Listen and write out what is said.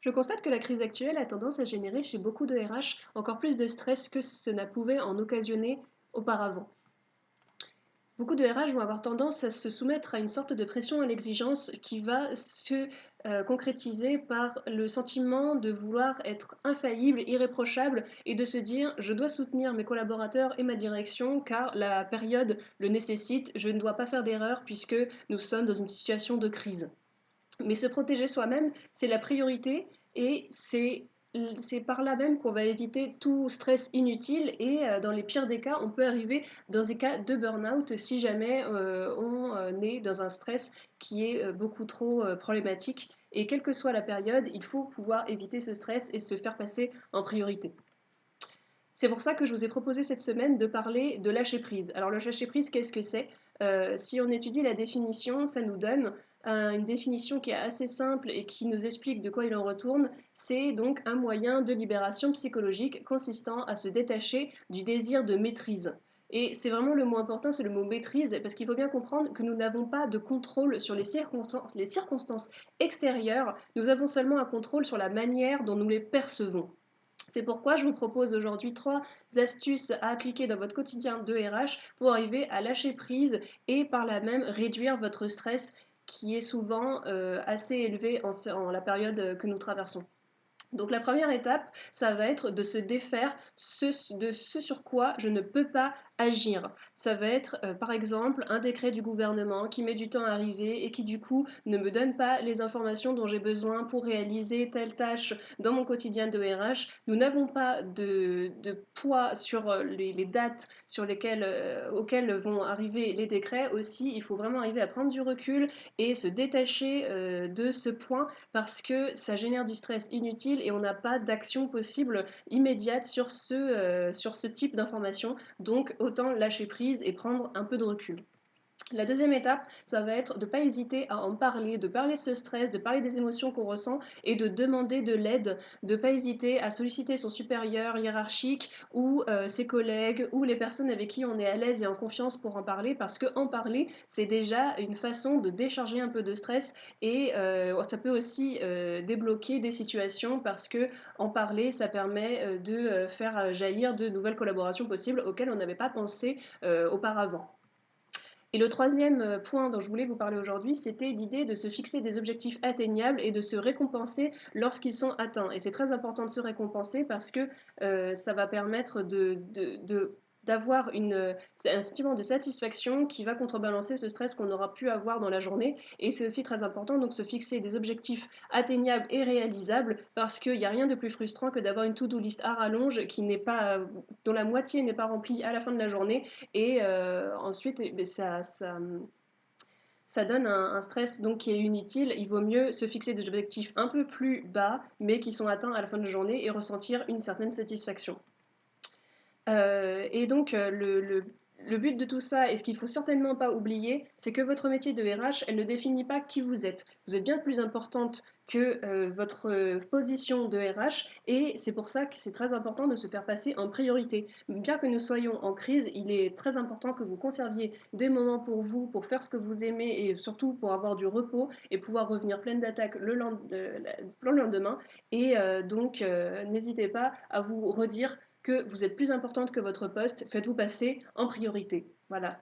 Je constate que la crise actuelle a tendance à générer chez beaucoup de RH encore plus de stress que cela pouvait en occasionner auparavant. Beaucoup de RH vont avoir tendance à se soumettre à une sorte de pression à l'exigence qui va se concrétiser par le sentiment de vouloir être infaillible, irréprochable et de se dire je dois soutenir mes collaborateurs et ma direction car la période le nécessite, je ne dois pas faire d'erreur puisque nous sommes dans une situation de crise. Mais se protéger soi-même, c'est la priorité et c'est par là même qu'on va éviter tout stress inutile et dans les pires des cas, on peut arriver dans des cas de burn-out si jamais on est dans un stress qui est beaucoup trop problématique. Et quelle que soit la période, il faut pouvoir éviter ce stress et se faire passer en priorité. C'est pour ça que je vous ai proposé cette semaine de parler de lâcher prise. Alors le lâcher prise, qu'est-ce que c'est? Si on étudie la définition, ça nous donne une définition qui est assez simple et qui nous explique de quoi il en retourne. C'est donc un moyen de libération psychologique consistant à se détacher du désir de maîtrise. Et c'est vraiment le mot important, c'est le mot maîtrise, parce qu'il faut bien comprendre que nous n'avons pas de contrôle sur les circonstances extérieures, nous avons seulement un contrôle sur la manière dont nous les percevons. C'est pourquoi je vous propose aujourd'hui 3 astuces à appliquer dans votre quotidien de RH pour arriver à lâcher prise et par là même réduire votre stress qui est souvent assez élevé en la période que nous traversons. Donc la première étape, ça va être de se défaire de ce sur quoi je ne peux pas agir. Ça va être par exemple un décret du gouvernement qui met du temps à arriver et qui du coup ne me donne pas les informations dont j'ai besoin pour réaliser telle tâche dans mon quotidien de RH. Nous n'avons pas de poids sur les dates auxquelles vont arriver les décrets. Aussi, il faut vraiment arriver à prendre du recul et se détacher de ce point parce que ça génère du stress inutile et on n'a pas d'action possible immédiate sur ce type d'information. Donc autant lâcher prise et prendre un peu de recul. La deuxième étape, ça va être de ne pas hésiter à en parler, de parler de ce stress, de parler des émotions qu'on ressent et de demander de l'aide, de ne pas hésiter à solliciter son supérieur hiérarchique ou ses collègues ou les personnes avec qui on est à l'aise et en confiance pour en parler parce qu'en parler, c'est déjà une façon de décharger un peu de stress et ça peut aussi débloquer des situations parce que en parler, ça permet de faire jaillir de nouvelles collaborations possibles auxquelles on n'avait pas pensé auparavant. Et le troisième point dont je voulais vous parler aujourd'hui, c'était l'idée de se fixer des objectifs atteignables et de se récompenser lorsqu'ils sont atteints. Et c'est très important de se récompenser parce que ça va permettre d'avoir un sentiment de satisfaction qui va contrebalancer ce stress qu'on aura pu avoir dans la journée. Et c'est aussi très important donc se fixer des objectifs atteignables et réalisables parce qu'il n'y a rien de plus frustrant que d'avoir une to-do list à rallonge dont la moitié n'est pas remplie à la fin de la journée et ensuite, eh ben, ça donne un stress donc qui est inutile. Il vaut mieux se fixer des objectifs un peu plus bas, mais qui sont atteints à la fin de la journée et ressentir une certaine satisfaction. Et donc, le but de tout ça, et ce qu'il faut certainement pas oublier, c'est que votre métier de RH, elle ne définit pas qui vous êtes. Vous êtes bien plus importante que votre position de RH, et c'est pour ça que c'est très important de se faire passer en priorité. Bien que nous soyons en crise, il est très important que vous conserviez des moments pour vous, pour faire ce que vous aimez, et surtout pour avoir du repos et pouvoir revenir pleine d'attaque le lendemain. Et donc, n'hésitez pas à vous redire que vous êtes plus importante que votre poste, faites-vous passer en priorité. Voilà.